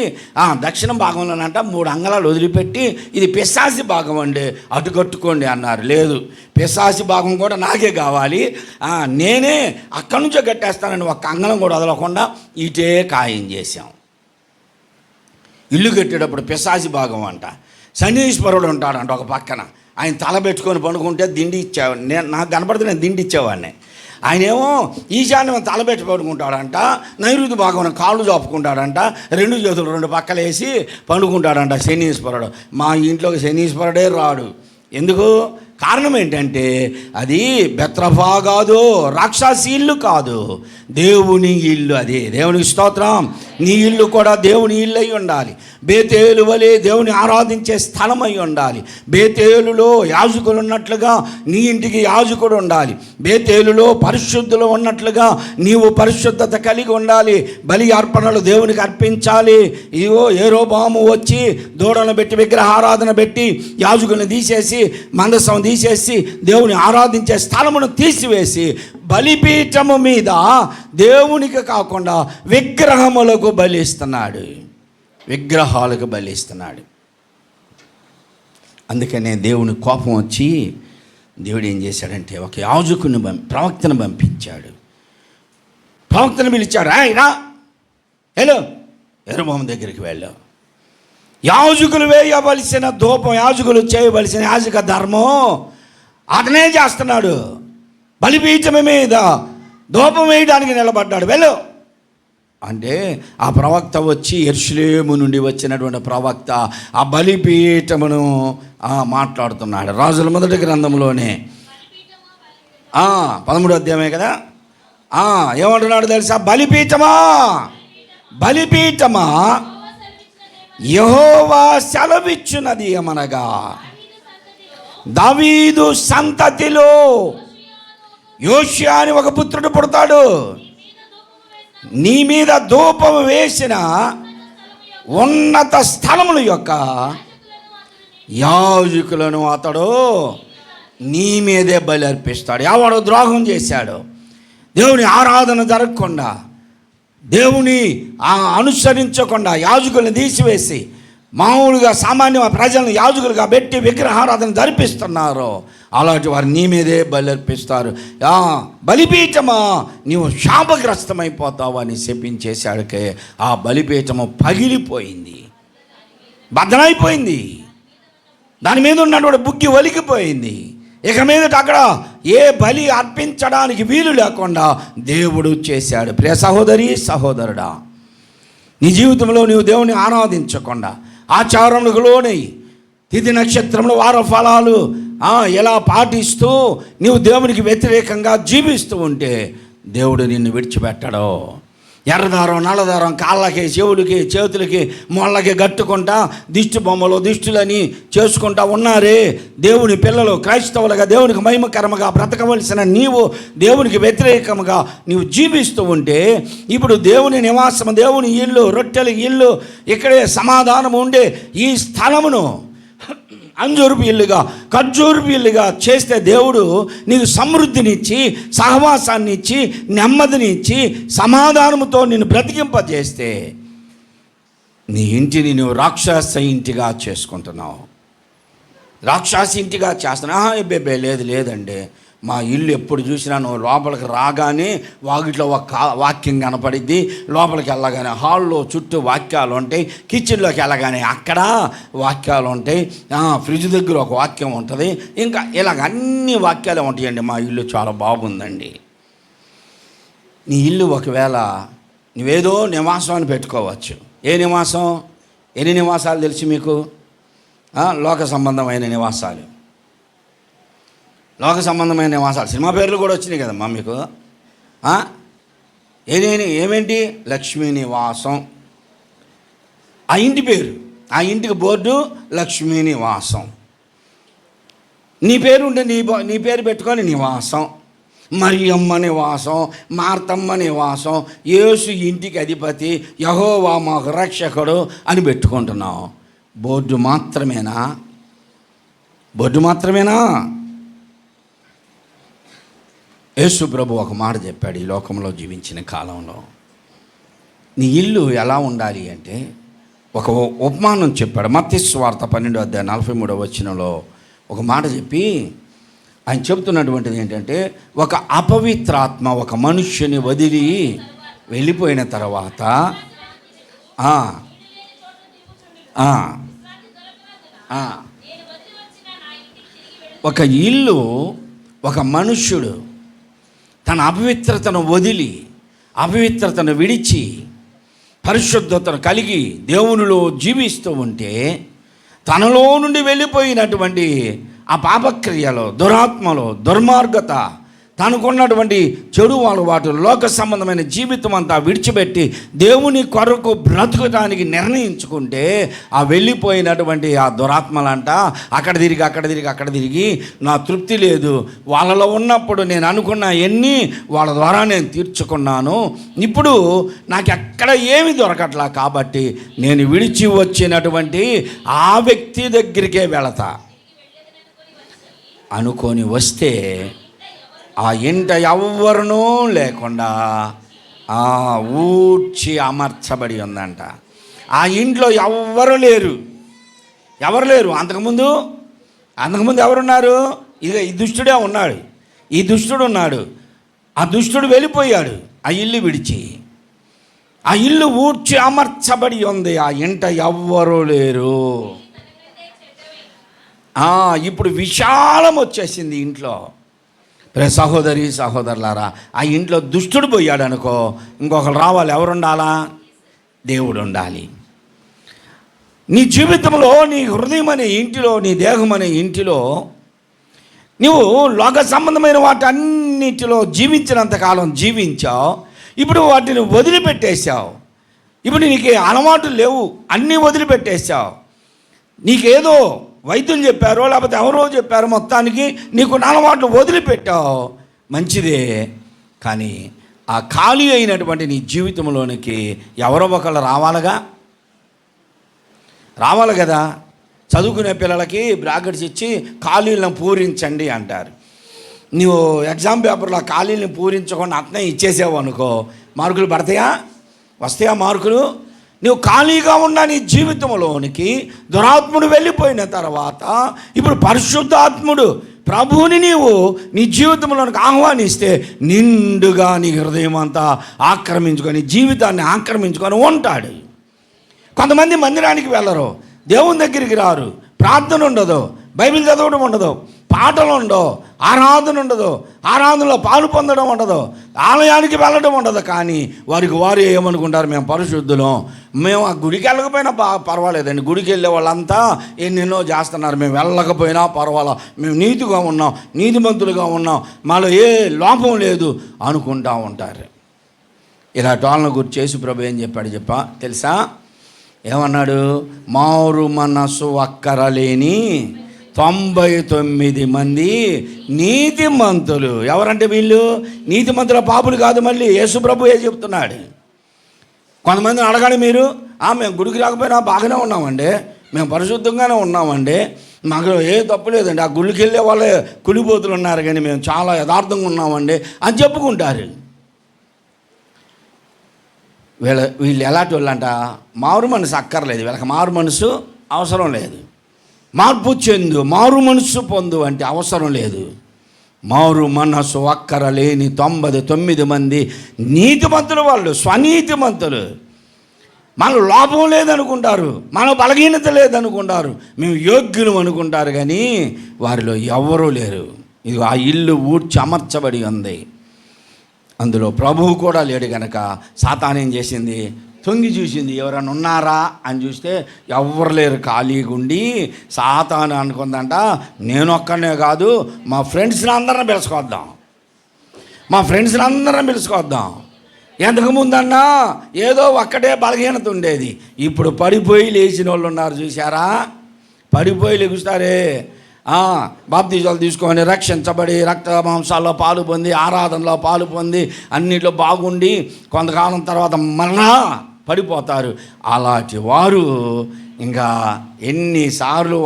దక్షిణ భాగంలోనంట 3 అంగళాలు వదిలిపెట్టి ఇది పిశాచి భాగం అండి, అటు కట్టుకోండి అన్నారు. లేదు, పిశాచి భాగం కూడా నాకే కావాలి, నేనే అక్కడి నుంచో కట్టేస్తానని 1 అంగళం కూడా వదలకుండా ఇటే ఖాయం చేశాం. ఇల్లు కట్టేటప్పుడు పిశాచి భాగం అంట. శనీశ్వరుడు ఉంటాడంట ఒక పక్కన. ఆయన తల పెట్టుకొని పండుకుంటే దిండి ఇచ్చేవాడిని, నాకు కనపడితే నేను దిండి ఇచ్చేవాడిని. ఆయనేమో ఈశాన్యం తలబెట్టి పడుకుంటాడంట, నైరుతి భాగం కాళ్ళు చాపుకుంటాడంట, 2 చేతులు 2 పక్కలేసి పండుకుంటాడంట శనీశ్వరుడు. మా ఇంట్లోకి శనీశ్వరుడే రాడు. ఎందుకు? కారణం ఏంటంటే అది బెత్రఫా కాదు, రాక్షసి ఇల్లు కాదు, దేవుని ఇల్లు. అది దేవునికి స్తోత్రం. నీ ఇల్లు కూడా దేవుని ఇల్లు అయి ఉండాలి. బేతేలు వలె దేవుని ఆరాధించే స్థలం అయి ఉండాలి. బేతేలులో యాజకులు ఉన్నట్లుగా నీ ఇంటికి యాజకుడు ఉండాలి. బేతేలులో పరిశుద్ధులు ఉన్నట్లుగా నీవు పరిశుద్ధత కలిగి ఉండాలి. బలి అర్పణలు దేవునికి అర్పించాలి. ఇదిగో యెరోబాము వచ్చి దూడలను పెట్టి విగ్రహారాధన పెట్టి యాజకులను తీసేసి మందసం తీసేసి దేవుని ఆరాధించే స్థలమును తీసివేసి బలిపీఠము మీద దేవునికి కాకుండా విగ్రహాలకు బలిస్తున్నాడు. అందుకనే దేవుని కోపం వచ్చి దేవుడు ఏం చేశాడంటే ఒక యాజకుని ప్రవక్తను పంపించాడు. ప్రవక్తను పిలిచాడు, రా హలో యెరోబాము దగ్గరికి వెళ్ళావు. యాజకులు వేయవలసిన ధూపం, యాజకులు చేయవలసిన యాజక ధర్మం అతనే చేస్తున్నాడు. బలిపీఠం మీద ధూపం వేయడానికి నిలబడ్డాడు. వెళ్ళు అంటే ఆ ప్రవక్త వచ్చి యెరూషలేము నుండి వచ్చినటువంటి ప్రవక్త ఆ బలిపీఠమును మాట్లాడుతున్నాడు. రాజుల మొదటి గ్రంథంలోనే 13వ అధ్యాయమే కదా. ఏమంటున్నాడు తెలుసా? బలిపీఠమా యెహోవా సెలవిచ్చున్నది ఏమనగా, దావీదు సంతతిలో యోషియా అని ఒక పుత్రుడు పుడతాడు, నీ మీద ధూపము వేసిన ఉన్నత స్థలముల యొక్క యాజకులను అతడు నీ మీదే బలి అర్పిస్తాడు. ఎవడు ద్రోహం చేశాడు, దేవుని ఆరాధన జరగకుండా, దేవుని అనుసరించకుండా యాజకులను తీసివేసి మామూలుగా సామాన్య ప్రజలను యాజకులుగా పెట్టి విగ్రహారాధన జరిపిస్తున్నారు, అలాంటి వారు నీ మీదే బలి అర్పిస్తారు. బలిపీఠమా నీవు శాపగ్రస్తమైపోతావు అని శపించేశాడికే ఆ బలిపీఠము పగిలిపోయింది, బద్దలైపోయింది. దాని మీద ఉన్నటువంటి బుగ్గి ఒలికిపోయింది. ఇక మీదట అక్కడ ఏ బలి అర్పించడానికి వీలు లేకుండా దేవుడు చేశాడు. ప్రియ సహోదరి సహోదరుడా, నీ జీవితంలో నీవు దేవుని ఆరాధించకుండా ఆచారములకు లోనై తిథి నక్షత్రములు వార ఫలాలు ఎలా పాటిస్తూ నీవు దేవునికి వ్యతిరేకంగా జీవిస్తూ ఉంటే దేవుడు నిన్ను విడిచిపెట్టడు. ఎర్రదారం నల్లదారం కాళ్ళకి చెవులకి చేతులకి మొళ్ళకి కట్టుకుంటా దిష్టి బొమ్మలు దిష్టులని చేసుకుంటా ఉన్నారే దేవుని పిల్లలు. క్రైస్తవులుగా దేవునికి మహిమకరముగా బ్రతకవలసిన నీవు దేవునికి వ్యతిరేకముగా నీవు జీవిస్తూ ఉంటే ఇప్పుడు దేవుని నివాసం, దేవుని ఇల్లు, రొట్టెల ఇల్లు, ఇక్కడే సమాధానం ఉండే ఈ స్థలమును అంజూరపు ఇల్లుగా, ఖర్జూరపు ఇల్లుగా చేస్తే దేవుడు నీకు సమృద్ధినిచ్చి, సహవాసాన్ని ఇచ్చి, నెమ్మదినిచ్చి, సమాధానముతో నిన్ను బ్రతికింపజేస్తే నీ ఇంటిని నువ్వు రాక్షస ఇంటిగా చేసుకుంటున్నావు. రాక్షస ఇంటిగా చేస్తున్నా. లేదండి, మా ఇల్లు ఎప్పుడు చూసినా నువ్వు లోపలికి రాగానే వాకిట్లో ఒక వాక్యం కనపడిద్ది, లోపలికి వెళ్ళగానే హాల్లో చుట్టూ వాక్యాలు ఉంటాయి, కిచెన్లోకి వెళ్ళగానే అక్కడ వాక్యాలు ఉంటాయి, ఫ్రిడ్జ్ దగ్గర ఒక వాక్యం ఉంటుంది, ఇంకా ఇలాగ అన్ని వాక్యాలే ఉంటాయండి. మా ఇల్లు చాలా బాగుందండి. నీ ఇల్లు ఒకవేళ నువ్వేదో నివాసాన్ని పెట్టుకోవచ్చు. ఏ నివాసం? ఎన్ని నివాసాలు తెలుసు మీకు? లోక సంబంధమైన నివాసాలు. లోక సంబంధమైన నివాసాలు సినిమా పేర్లు కూడా వచ్చినాయి కదమ్మా మీకు. ఏమేంటి? లక్ష్మీ నివాసం ఆ ఇంటి పేరు, ఆ ఇంటికి బోర్డు లక్ష్మీ నివాసం. నీ పేరు ఉంటే నీ పేరు పెట్టుకొని నివాసం, మరియమ్మ నివాసం, మార్తమ్మ నివాసం, యేసు ఇంటికి అధిపతి, యెహోవా మాకు రక్షకుడు అని పెట్టుకుంటున్నావు. బోర్డు మాత్రమేనా? బోర్డు మాత్రమేనా? యేసు ప్రభు ఒక మాట చెప్పాడు ఈ లోకంలో జీవించిన కాలంలో. నీ ఇల్లు ఎలా ఉండాలి అంటే ఒక ఉపమానం చెప్పాడు. మత్తయి సువార్త 12:43 ఒక మాట చెప్పి ఆయన చెబుతున్నటువంటిది ఏంటంటే, ఒక అపవిత్రాత్మ ఒక మనుష్యుని వదిలి వెళ్ళిపోయిన తర్వాత ఒక ఇల్లు, ఒక మనుష్యుడు తన అపవిత్రతను వదిలి, అపవిత్రతను విడిచి, పరిశుద్ధతను కలిగి దేవునిలో జీవిస్తూ ఉంటే తనలో నుండి వెళ్ళిపోయినటువంటి ఆ పాపక్రియలో, దురాత్మలో, దుర్మార్గత, తనకున్నటువంటి చెడు అలవాటు, లోక సంబంధమైన జీవితం అంతా విడిచిపెట్టి దేవుని కొరకు బ్రతుకడానికి నిర్ణయించుకుంటే ఆ వెళ్ళిపోయినటువంటి ఆ దురాత్మలంట అక్కడ తిరిగి నా తృప్తి లేదు, వాళ్ళలో ఉన్నప్పుడు నేను అనుకున్న ఎన్ని వాళ్ళ ద్వారా నేను తీర్చుకున్నాను, ఇప్పుడు నాకు ఎక్కడ ఏమి దొరకట్లా, కాబట్టి నేను విడిచి వచ్చినటువంటి ఆ వ్యక్తి దగ్గరికే వెళతా అనుకొని వస్తే ఆ ఇంట ఎవ్వరునూ లేకుండా ఊడ్చి అమర్చబడి ఉందంట. ఆ ఇంట్లో ఎవరు లేరు. అంతకుముందు ఎవరున్నారు? ఇక ఈ దుష్టుడే ఉన్నాడు. ఈ దుష్టుడు ఉన్నాడు. ఆ దుష్టుడు వెళ్ళిపోయాడు ఆ ఇల్లు విడిచి. ఆ ఇల్లు ఊడ్చి అమర్చబడి ఉంది. ఆ ఇంట ఎవ్వరూ లేరు. ఇప్పుడు విశాలం వచ్చేసింది ఇంట్లో. సహోదరి సహోదరులారా, ఆ ఇంట్లో దుష్టుడు పోయాడు అనుకో, ఇంకొకరు రావాలి. ఎవరు ఉండాలా? దేవుడు ఉండాలి. నీ జీవితంలో, నీ హృదయం అనే ఇంటిలో, నీ దేహం అనే ఇంటిలో నువ్వు లోక సంబంధమైన వాటన్నిటిలో జీవించినంతకాలం జీవించావు. ఇప్పుడు వాటిని వదిలిపెట్టేశావు. ఇప్పుడు నీకు అలవాటు లేవు, అన్నీ వదిలిపెట్టేశావు. నీకేదో వైద్యులు చెప్పారో లేకపోతే ఎవరో చెప్పారో, మొత్తానికి నీకు అలవాట్లు వదిలిపెట్టావు. మంచిదే, కానీ ఆ ఖాళీ అయినటువంటి నీ జీవితంలోనికి ఎవరో ఒకళ్ళు రావాలి కదా. చదువుకునే పిల్లలకి బ్రాకెట్స్ ఇచ్చి ఖాళీలను పూరించండి అంటారు. నువ్వు ఎగ్జామ్ పేపర్లో ఖాళీలను పూరించకుండా అట్నే ఇచ్చేసావు అనుకో, మార్కులు వస్తాయా మార్కులు? నువ్వు ఖాళీగా ఉన్న నీ జీవితంలోనికి దురాత్ముడు వెళ్ళిపోయిన తర్వాత ఇప్పుడు పరిశుద్ధాత్ముడు ప్రభువుని నీవు నీ జీవితంలోనికి ఆహ్వానిస్తే నిండుగా నీ హృదయం అంతా ఆక్రమించుకొని, జీవితాన్ని ఆక్రమించుకొని ఉంటాడు. కొంతమంది మందిరానికి వెళ్ళరు, దేవుని దగ్గరికి రారు, ప్రార్థన ఉండదు, బైబిల్ చదవడం ఉండదు, పాటలు ఉండవు, ఆరాధన ఉండదు, ఆరాధనలో పాలు పొందడం ఉండదు, ఆలయానికి వెళ్ళడం ఉండదు. కానీ వారు ఏమనుకుంటారు? మేము పరిశుద్ధులం, మేము ఆ గుడికి వెళ్ళకపోయినా పర్వాలేదండి, గుడికి వెళ్ళే వాళ్ళంతా ఎన్నెన్నో చేస్తున్నారు, మేము వెళ్ళకపోయినా పర్వాలా, మేము నీతిగా ఉన్నాం, నీతిమంతులుగా ఉన్నాం, మాలో ఏ లోపం లేదు అనుకుంటూ ఉంటారు. ఇలాంటి వాళ్ళని గురించి యేసు ప్రభు ఏం చెప్పాడు తెలుసా? ఏమన్నాడు? మారు మనసు అక్కరలేని 99 మంది నీతిమంతులు. ఎవరంటే వీళ్ళు? నీతిమంతుల పాపులు కాదు. మళ్ళీ యేసు ప్రభు ఏ చెప్తున్నాడు? కొంతమందిని అడగండి మీరు, మేము గుడికి రాకపోయినా బాగానే ఉన్నామండి, మేము పరిశుద్ధంగానే ఉన్నామండి, మాకు ఏ తప్పు లేదండి, ఆ గుళ్ళకి వెళ్ళే వాళ్ళే కులిపోతులు ఉన్నారు కానీ మేము చాలా యథార్థంగా ఉన్నామండి అని చెప్పుకుంటారు. వీళ్ళు ఎలాంటి వాళ్ళంట? మారు మనసు అక్కర్లేదు వీళ్ళకి, మారు మనసు అవసరం లేదు. మార్పు చెందు, మారు మనసు పొందు అంటే అవసరం లేదు. మారు మనసు అక్కరలేని 99 మంది నీతిమంతులు. వాళ్ళు స్వనీతిమంతులు. మనలో లోపం లేదనుకుంటారు, మన బలహీనత లేదనుకుంటారు, మేము యోగ్యులు అనుకుంటారు, కానీ వారిలో ఎవరూ లేరు. ఇది ఆ ఇల్లు ఊడ్చి అమర్చబడి ఉంది, అందులో ప్రభువు కూడా లేడు కనుక సాతాను ఏం చేసింది? తొంగి చూసింది, ఎవరైనా ఉన్నారా అని చూస్తే ఎవరు లేరు, ఖాళీగా ఉండి సాతాను అనుకుందంట, నేను ఒక్కనే కాదు మా ఫ్రెండ్స్ని అందరిని పిలుచుకొద్దాం. ఎంతకుముందన్నా ఏదో ఒక్కటే బలహీనత ఉండేది, ఇప్పుడు పడిపోయి లేచిన వాళ్ళు ఉన్నారు చూసారా? పడిపోయి లెగుస్తారే, బాప్తిజాలు తీసుకొని రక్షించబడి రక్త మాంసాల్లో పాలు పొంది ఆరాధనలో పాలు పొంది అన్నిట్లో బాగుండి కొంతకాలం తర్వాత మరలా పడిపోతారు. అలాంటి వారు ఇంకా ఎన్నిసార్లు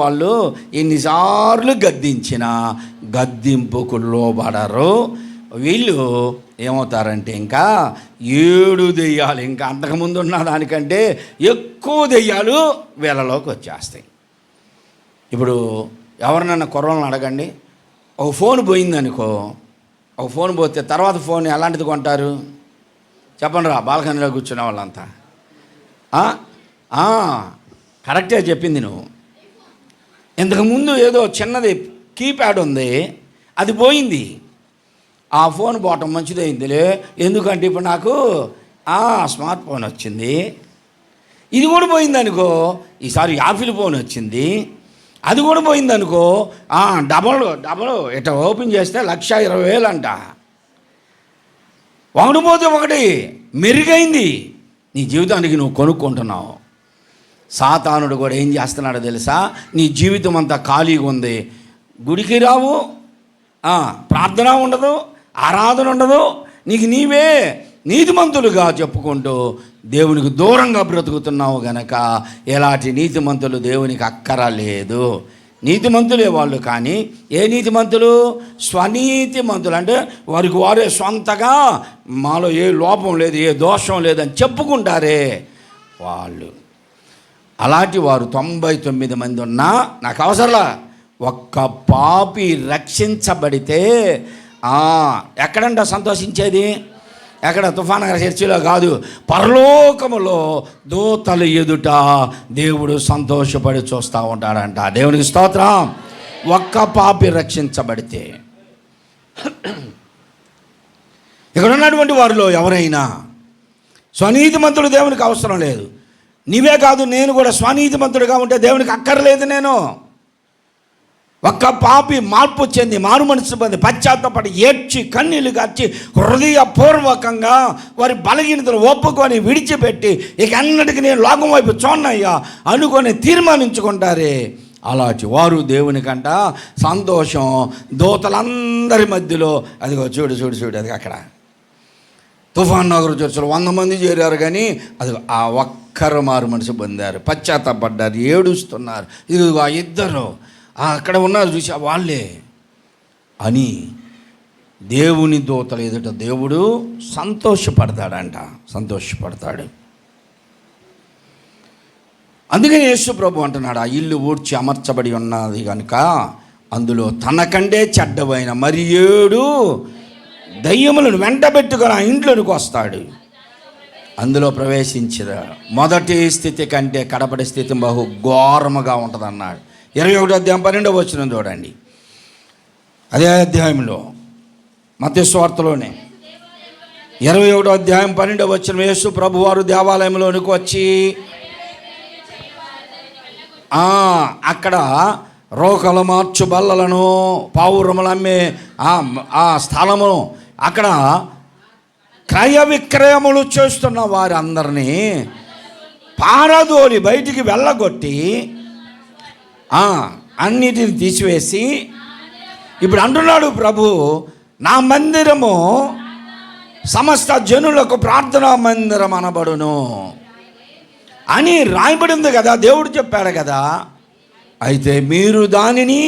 గద్దించినా గద్దింపుకు లోబడరు. వీళ్ళు ఏమవుతారంటే ఇంకా 7 దెయ్యాలు, ఇంకా అంతకుముందు ఉన్న దానికంటే ఎక్కువ దెయ్యాలు వీళ్ళలోకి వచ్చేస్తాయి. ఇప్పుడు ఎవరినన్నా కుర్రలను అడగండి, ఒక ఫోన్ పోయిందనుకో, ఒక ఫోన్ పోతే తర్వాత ఫోన్ ఎలాంటిది కొంటారు చెప్పండి రా, బాల్కనీలో కూర్చునే వాళ్ళంతా. కరెక్టే చెప్పింది నువ్వు. ఇంతకుముందు ఏదో చిన్నది కీప్యాడ్ ఉంది, అది పోయింది, ఆ ఫోన్ పోవటం మంచిదైందిలే, ఎందుకంటే ఇప్పుడు నాకు స్మార్ట్ ఫోన్ వచ్చింది. ఇది కూడా పోయిందనుకో, ఈసారి యాపిల్ ఫోన్ వచ్చింది, అది కూడా పోయిందనుకో, డబల్ ఇట్లా ఓపెన్ చేస్తే 1,20,000 అంట. ఒకటి పోతే ఒకటి మెరుగైంది నీ జీవితానికి నువ్వు కొనుక్కుంటున్నావు. సాతానుడు కూడా ఏం చేస్తున్నాడో తెలుసా? నీ జీవితం అంతా ఖాళీగా ఉంది, గుడికి రావు, ప్రార్థన ఉండదు, ఆరాధన ఉండదు, నీకు నీవే నీతిమంతులుగా చెప్పుకుంటూ దేవునికి దూరంగా బ్రతుకుతున్నావు గనక ఎలాంటి నీతిమంతులు దేవునికి అక్కరలేదు. నీతిమంతులే వాళ్ళు, కానీ ఏ నీతిమంతులు? స్వనీతిమంతులు. అంటే వారికి వారే సొంతగా మాలో ఏ లోపం లేదు, ఏ దోషం లేదని చెప్పుకుంటారే వాళ్ళు. అలాంటి వారు 99 మంది ఉన్నా నాకు అవసరంలా, ఒక్క పాపి రక్షించబడితే ఎక్కడంట సంతోషించేది? ఎక్కడ? తుఫాన్ నగర్ చర్చిలో కాదు, పరలోకములో దూతలు ఎదుట దేవుడు సంతోషపడి చూస్తూ ఉంటాడంట. దేవునికి స్తోత్రం. ఒక్క పాపి రక్షించబడితే. ఇక్కడ ఉన్నటువంటి వారిలో ఎవరైనా స్వనీతిమంతుడు దేవునికి అవసరం లేదు. నీవే కాదు, నేను కూడా స్వనీతిమంతుడిగా ఉంటే దేవునికి అక్కర్లేదు. నేను ఒక్క పాపి మార్పు చెంది మారు మనసు పొంది పశ్చాత్తపడి ఏడ్చి కన్నీళ్లు కార్చి హృదయపూర్వకంగా వారి బలహీనతలు ఒప్పుకొని విడిచిపెట్టి ఇక అన్నిటికీ నేను లోకం వైపు చూడనయ్యా అనుకొని తీర్మానించుకుంటారే, అలాంటి వారు దేవునికంట సంతోషం. దూతలందరి మధ్యలో అదిగో చూడు అది అక్కడ తుఫాన్ నగర్ చర్చలు 100 మంది చేరారు, కానీ అది ఆ ఒక్కరు మారు మనసు పొందారు, పశ్చాత్తపడ్డారు, ఏడుస్తున్నారు. ఇదిగో ఆ ఇద్దరు అక్కడ ఉన్నారు చూసి వాళ్ళే అని దేవుని దూతలు ఎదుట దేవుడు సంతోషపడతాడు. అందుకని యేసు ప్రభు అంటున్నాడు, ఆ ఇల్లు ఊడ్చి అమర్చబడి ఉన్నది కనుక అందులో తనకంటే చెడ్డవైన మరి 7 దయ్యములను వెంటబెట్టుకొని ఆ ఇంట్లోనికి వస్తాడు. అందులో ప్రవేశించిన మొదటి స్థితి కంటే కడపటి స్థితి బహు ఘోరముగా ఉంటుంది అన్నాడు. 21వ అధ్యాయం 12వ వచనం చూడండి. అదే అధ్యాయంలో మత్తయి సువార్తలోనే 21వ అధ్యాయం 12వ వచనం, యేసు ప్రభువారు దేవాలయంలోనికి వచ్చి అక్కడ రోకలు మార్చు బల్లలను పావురములు అమ్మే ఆ స్థలమును అక్కడ క్రయ విక్రయములు చేస్తున్న వారందరినీ పారదోలి బయటికి వెళ్ళగొట్టి అన్నిటిని తీసివేసి, ఇప్పుడు అంటున్నాడు ప్రభు, నా మందిరము సమస్త జనులకు ప్రార్థనా మందిరం అనబడును అని రాయబడి ఉంది కదా, దేవుడు చెప్పాడు కదా. అయితే మీరు దానిని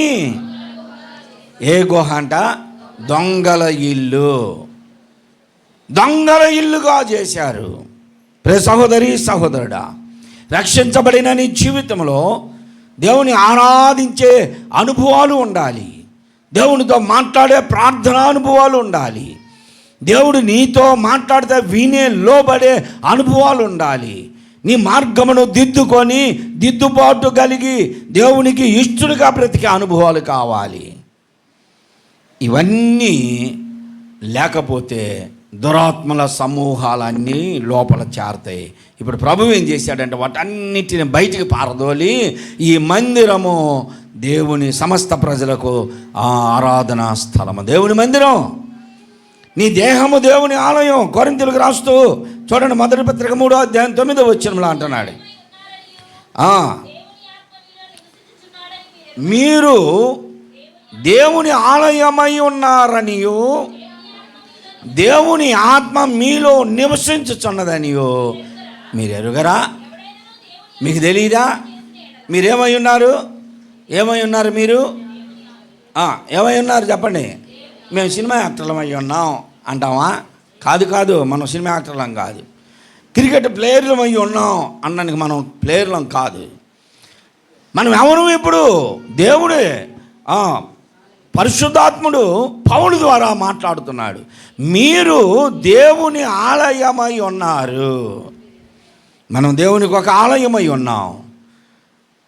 ఏ గుహ అంట? దొంగల ఇల్లు, దొంగల ఇల్లుగా చేశారు. ప్రియ సహోదరి సహోదరుడా, రక్షించబడిన నీ జీవితంలో దేవుని ఆరాధించే అనుభవాలు ఉండాలి, దేవునితో మాట్లాడే ప్రార్థనా అనుభవాలు ఉండాలి, దేవుడు నీతో మాట్లాడితే వినే లోబడే అనుభవాలు ఉండాలి. నీ మార్గమును దిద్దుకొని దిద్దుబాటు కలిగి దేవునికి ఇష్టడుగా బ్రతికే అనుభవాలు కావాలి. ఇవన్నీ లేకపోతే దురాత్మల సమూహాలన్నీ లోపల చేరతాయి. ఇప్పుడు ప్రభువు ఏం చేశాడంటే వాటన్నిటిని బయటికి పారదోలి ఈ మందిరము దేవుని సమస్త ప్రజలకు ఆరాధనా స్థలము, దేవుని మందిరం. నీ దేహము దేవుని ఆలయం. కొరింథీయులకు రాస్తూ చూడండి, మొదటి పత్రిక 3వ అధ్యాయం 9వ వచనంలో అంటున్నాడు, మీరు దేవుని ఆలయమై ఉన్నారనియో దేవుని ఆత్మ మీలో నివసించుచున్నదనియో మీరు ఎరుగరా? మీకు తెలియదా? మీరేమై ఉన్నారు? ఏమై ఉన్నారు మీరు? ఏమై ఉన్నారు చెప్పండి. మేము సినిమా యాక్టర్లం అయి ఉన్నాం అంటామా? కాదు, మనం సినిమా యాక్టర్లం కాదు. క్రికెట్ ప్లేయర్లం అయి ఉన్నాం అనడానికి మనం ప్లేయర్లం కాదు. మనం ఎవరు? ఇప్పుడు దేవుడే పరిశుద్ధాత్ముడు పౌలు ద్వారా మాట్లాడుతున్నాడు. మీరు దేవుని ఆలయమై ఉన్నారు. మనం దేవునికి ఒక ఆలయమై ఉన్నాం.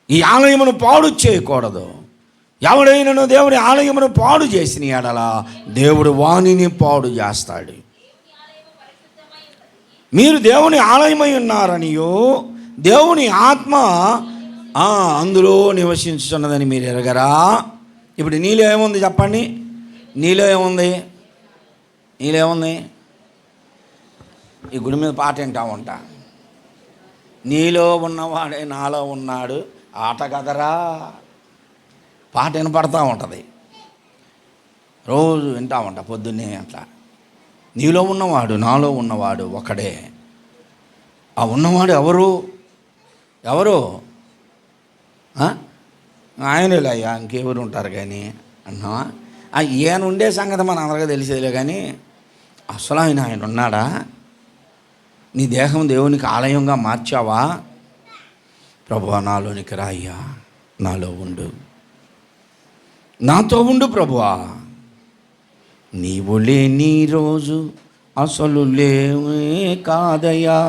ఈ ఆలయమును పాడు చేయకూడదు. ఎవడైనాను దేవుని ఆలయమును పాడు చేసిన ఎడల దేవుడు వాణిని పాడు చేస్తాడు. మీరు దేవుని ఆలయమై ఉన్నారనియో దేవుని ఆత్మ అందులో నివసించుతున్నదని మీరు ఎరగరా? ఇప్పుడు నీలో ఏముంది చెప్పండి? నీలో ఏముంది? ఈ గుడి మీద పాట వింటా ఉంటా, నీలో ఉన్నవాడే నాలో ఉన్నాడు ఆట కదరా. పాట వినపడతా ఉంటుంది, రోజు వింటా ఉంటా పొద్దున్నే అట్లా. నీలో ఉన్నవాడు నాలో ఉన్నవాడు ఒకడే. ఆ ఉన్నవాడు ఎవరు? ఆయనలే అయ్యా, ఇంకెవరు ఉంటారు కానీ అన్నావా? ఈయన ఉండే సంగతి మన అందరికీ తెలిసేదిలే, కానీ అసలు ఆయన ఉన్నాడా? నీ దేహం దేవునికి ఆలయంగా మార్చావా? ప్రభువా నాలోనికి రా అయ్యా, నాలో ఉండు, నాతో ఉండు ప్రభువా. నీవు లేని రోజు అసలు లేవే కాదయ్యా,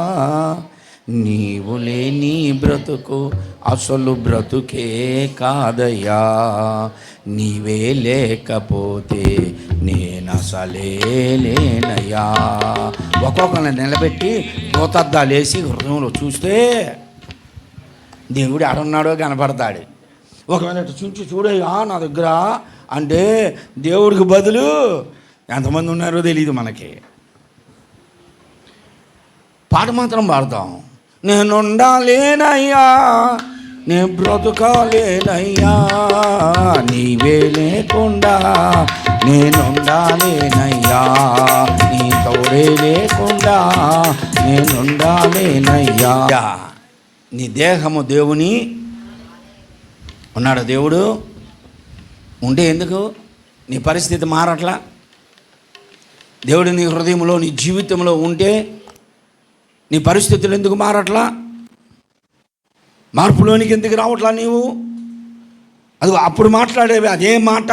నీవు లేని బ్రతుకు అసలు బ్రతుకే కాదయ్యా, నీవే లేకపోతే నేను అసలే లేనయ్యా. ఒక్కొక్కరిని నిలబెట్టి భూతద్దాలు వేసి హృదయంలో చూస్తే దేవుడు ఆడున్నాడో కనపడతాడు. ఒకవేళ చూడయ్యా నా దగ్గర అంటే దేవుడికి బదులు ఎంతమంది ఉన్నారో తెలియదు మనకి. పాట మాత్రం పాడతాం, నేనుండాలేనయ్యా, నేను బ్రతుకాలేనయ్యా, నీవే లేకుండా నేనుండాలేనయ్యా, నీ తోడే లేకుండా నేనుండాలేనయ్యా. నీ దేహము దేవుని ఉన్నాడు. దేవుడు ఉంటే ఎందుకు నీ పరిస్థితి మారట్లా? దేవుడు నీ హృదయంలో నీ జీవితంలో ఉంటే నీ పరిస్థితులు ఎందుకు మారట్లా? మార్పులోనికి ఎందుకు రావట్లా నీవు? అది అప్పుడు మాట్లాడేవి అదే మాట,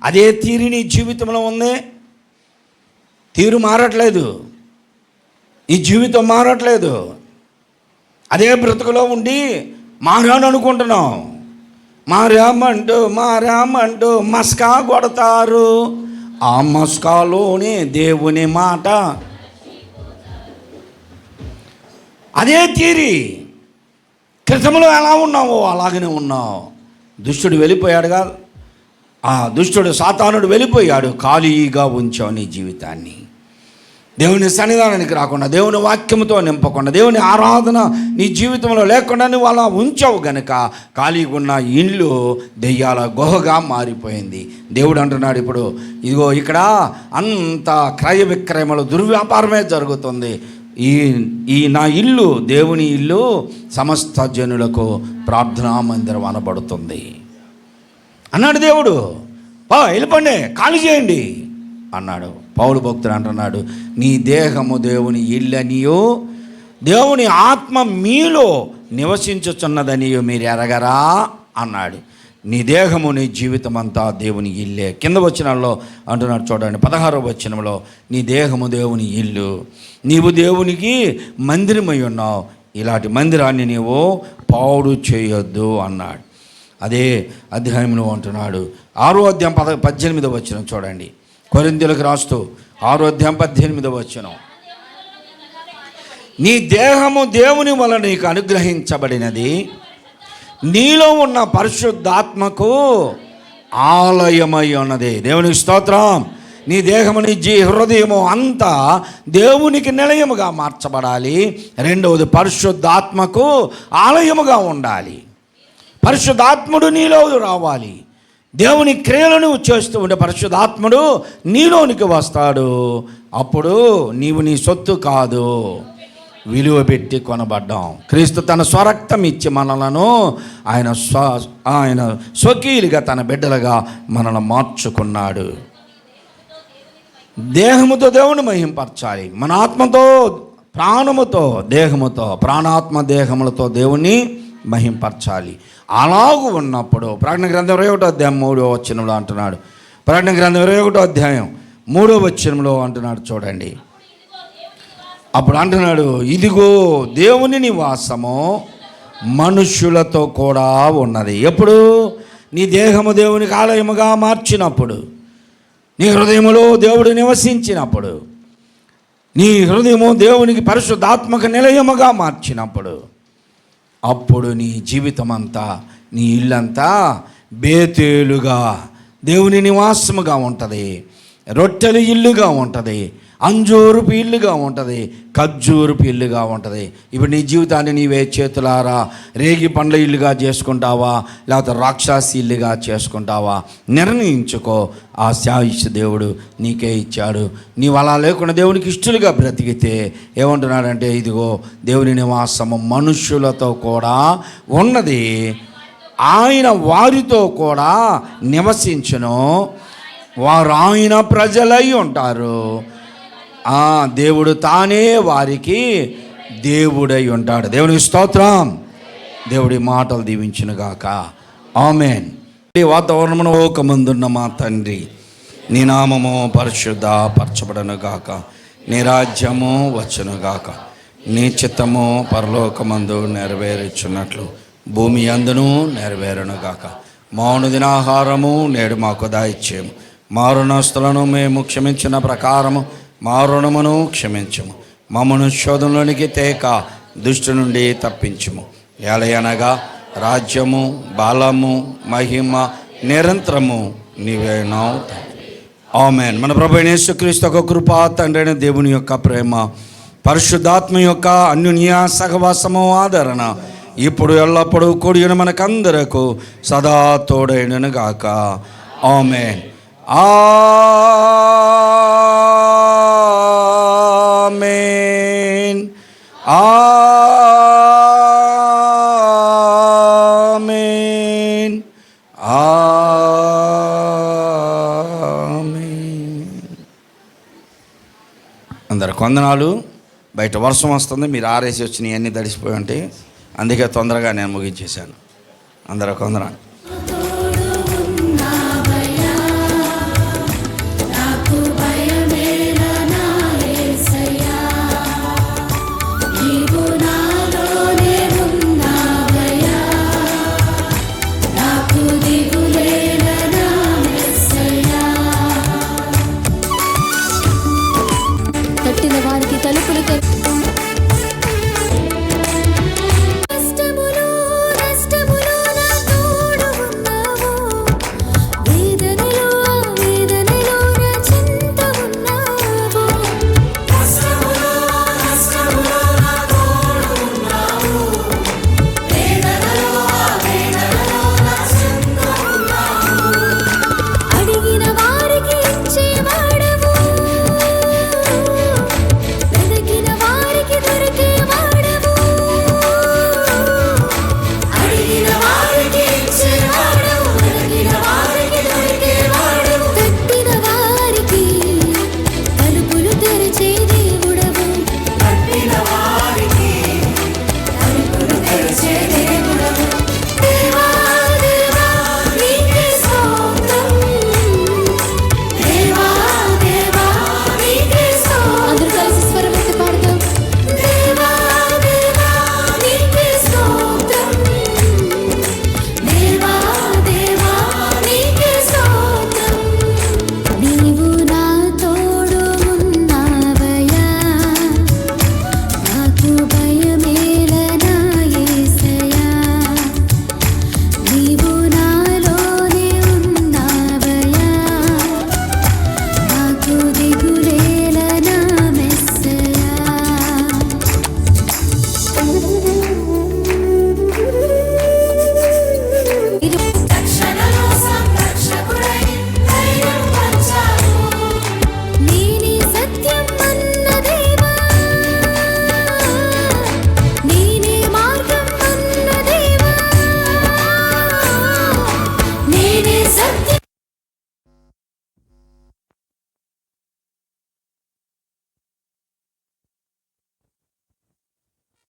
అదే తీరు నీ జీవితంలో ఉంది. తీరు మారట్లేదు, ఈ జీవితం మారట్లేదు. అదే బ్రతుకులో ఉండి మారాను అనుకుంటున్నాం. మారామంటూ మస్కా కొడతారు. ఆ మస్కాలోనే దేవుని మాట. అదే తీరి క్రితంలో ఎలా ఉన్నావో అలాగనే ఉన్నావు. దుష్టుడు వెళ్ళిపోయాడుగా, ఆ దుష్టుడు సాతానుడు వెళ్ళిపోయాడు. ఖాళీగా ఉంచావు నీ జీవితాన్ని. దేవుని సన్నిధానానికి రాకుండా, దేవుని వాక్యంతో నింపకుండా, దేవుని ఆరాధన నీ జీవితంలో లేకుండా నువ్వు అలా ఉంచావు గనుక ఖాళీగా ఉన్న ఇల్లు దెయ్యాల గుహగా మారిపోయింది. దేవుడు అంటున్నాడు, ఇప్పుడు ఇదిగో ఇక్కడ అంత క్రయ విక్రయములు దుర్వ్యాపారమే జరుగుతుంది. ఈ నా ఇల్లు, దేవుని ఇల్లు సమస్త జనులకు ప్రార్థనా మందిరం అనబడుతుంది అన్నాడు దేవుడు. వెళ్ళిపోండి, ఖాళీ చేయండి అన్నాడు. పౌలు భక్తుడు అంటున్నాడు, నీ దేహము దేవుని ఇల్లనియో, దేవుని ఆత్మ మీలో నివసించుచున్నదనియో మీరు ఎరగరా అన్నాడు. నీ దేహము నీ జీవితం అంతా దేవుని ఇల్లే. కింద వచనాల్లో అంటున్నాడు చూడండి, 16వ వచనంలో, నీ దేహము దేవుని ఇల్లు, నీవు దేవునికి మందిరమై ఉన్నావు, ఇలాంటి మందిరాన్ని నీవు పాడు చేయొద్దు అన్నాడు. అదే అధ్యాయంలో అంటున్నాడు, 6వ అధ్యాయం 18వ వచనం చూడండి, కొరింథీయులకు రాస్తూ 6వ అధ్యాయం 18వ వచనం, నీ దేహము దేవుని వలన నీకు అనుగ్రహించబడినది, నీలో ఉన్న పరిశుద్ధాత్మకు ఆలయమై ఉన్నది. దేవునికి స్తోత్రం. నీ దేహము నీ హృదయము అంతా దేవునికి నిలయముగా మార్చబడాలి. రెండవది, పరిశుద్ధాత్మకు ఆలయముగా ఉండాలి. పరిశుద్ధాత్ముడు నీలో రావాలి. దేవుని క్రియలను చేస్తూ ఉండే పరిశుద్ధాత్ముడు నీలోనికి వస్తాడు. అప్పుడు నీవు నీ సొత్తు కాదు, విలువ పెట్టి కొనబడ్డాం. క్రీస్తు తన స్వరక్తం ఇచ్చి మనలను ఆయన స్వకీయులుగా, తన బిడ్డలుగా మనల్ని మార్చుకున్నాడు. దేహముతో దేవుని మహింపరచాలి. మన ఆత్మతో, ప్రాణముతో, దేహముతో, ప్రాణాత్మ దేహములతో దేవుని మహింపరచాలి. అలాగూ ఉన్నప్పుడు ప్రకటన గ్రంథం 21వ అధ్యాయం 3వ వచనంలో అంటున్నాడు, ప్రకటన గ్రంథం 21వ అధ్యాయం 3వ వచనంలో అంటున్నాడు చూడండి, అప్పుడు అంటున్నాడు, ఇదిగో దేవుని నివాసము మనుష్యులతో కూడా ఉన్నది. ఎప్పుడు? నీ దేహము దేవునికి ఆలయముగా మార్చినప్పుడు, నీ హృదయములో దేవుడు నివసించినప్పుడు, నీ హృదయము దేవునికి పరిశుద్ధాత్మక నిలయముగా మార్చినప్పుడు, అప్పుడు నీ జీవితం అంతా, నీ ఇల్లంతా బేతేలుగా దేవుని నివాసముగా ఉంటుంది, రొట్టెల ఇల్లుగా ఉంటుంది, అంజూరుపు ఇల్లుగా ఉంటుంది, ఖర్జూరుపు ఇల్లుగా ఉంటుంది. ఇప్పుడు నీ జీవితాన్ని నీవే చేతులారా రేగి పండ్ల ఇల్లుగా చేసుకుంటావా, లేకపోతే రాక్షసి ఇల్లుగా చేసుకుంటావా? నిర్ణయించుకో. ఆ శాయిష్ దేవుడు నీకే ఇచ్చాడు. నీవు అలా లేకుండా దేవునికి ఇష్టలుగా బ్రతికితే ఏమంటున్నాడంటే, ఇదిగో దేవుని నివాసము మనుష్యులతో కూడా ఉన్నది, ఆయన వారితో కూడా నివసించును, వారు ఆయన ప్రజలై ఉంటారు, దేవుడు తానే వారికి దేవుడై ఉంటాడు. దేవునికి స్తోత్రం. దేవుడి మాటలు దీవించునుగాక. ఆమేన్. ఈ వాతావరణమును ఒక ముందున్న మా తండ్రి, నీ నామము పరిశుద్ధపరచబడునుగాక, నీ రాజ్యము వచ్చునుగాక, నీ చిత్తము పరలోకమందు నెరవేర్చున్నట్లు భూమి అందును నెరవేరునుగాక. మాను దినాహారము నేడు మాకు దయచేయము, మా రుణస్తులను మేము క్షమించిన ప్రకారము మా రుణమును క్షమించము, మమ్మను శోధనలోనికి తేక దుష్టు నుండి తప్పించుము. ఎలయనగా రాజ్యము, బలము, మహిమ నిరంతరము నీవేనావు. ఆమేన్. మన ప్రభువైన యేసుక్రీస్తు యొక్క కృప, తండ్రి అయిన దేవుని యొక్క ప్రేమ, పరిశుద్ధాత్మ యొక్క అన్యోన్య సహవాసము, ఆదరణ ఇప్పుడు ఎల్లప్పుడూ కూడిన మనకందరకు సదా తోడైనను గాక. ఆమేన్. ఆమేన్. ఆమేన్. ఆమేన్. అందరికి వందనాలు. బయట వర్షం వస్తుంది, మీరు ఆరేసి వచ్చినాయి అన్నీ తడిసిపోయి ఉంటాయి, అందుకే తొందరగా నేను ముగించేశాను. అందరికి వందనాలు.